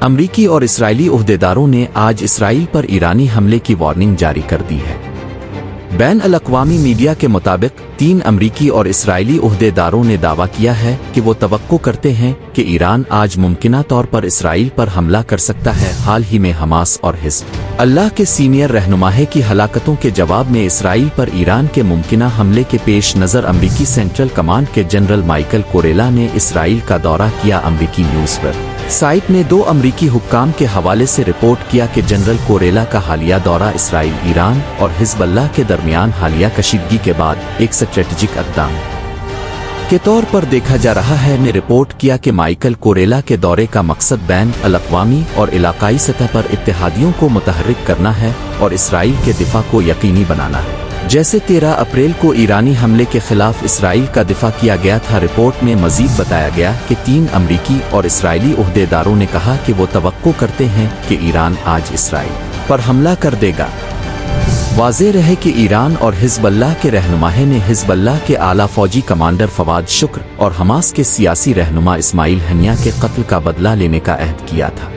अमरीकी और इस्राएली ओहदेदारों ने आज इसराइल पर ईरानी हमले की वार्निंग जारी कर दी है। बैन अल-अक़वामी मीडिया के मुताबिक 3 अमरीकी और इस्राएली ओहदेदारों ने दावा किया है कि वो तवक्को करते हैं कि ईरान आज मुमकिना तौर पर इसराइल पर हमला कर सकता है। हाल ही में हमास और हिज़्ब अल्लाह के सीनियर रहनुमाहे की हलाकतों के जवाब में इसराइल पर ईरान के मुमकिना हमले के पेश नज़र अमरीकी सेंट्रल कमांड के जनरल माइकल कोरेला ने इसराइल का दौरा किया। अमरीकी न्यूज़ पर साइट ने 2 अमरीकी हुक्काम के हवाले से रिपोर्ट किया कि जनरल कोरेला का हालिया दौरा इसराइल, ईरान और हिज़्बुल्लाह के दरमियान हालिया कशीदगी के बाद एक स्ट्रेटेजिक इक़दाम के तौर पर देखा जा रहा है। ने रिपोर्ट किया कि माइकल कोरेला के दौरे का मकसद बैन अल-अक़वामी और इलाकाई सतह पर इत्तेहादियों को मुतहर्रिक करना है और इसराइल के दिफा को यकीनी बनाना है। जैसे 13 अप्रैल को ईरानी हमले के खिलाफ इसराइल का दिफा किया गया था। रिपोर्ट में मजीद बताया गया कि 3 अमरीकी और इसराइली ओहदेदारों ने कहा कि वो तवक्को करते हैं कि ईरान आज इसराइल पर हमला कर देगा। वाज़ेह रहे कि ईरान और हिज़्बुल्लाह के रहनुमाहे ने हिज़्बुल्लाह के आला फौजी कमांडर फवाद शुक्र और हमास के सियासी रहनुमा इस्माइल हनिया के कत्ल का बदला लेने का अहद किया था।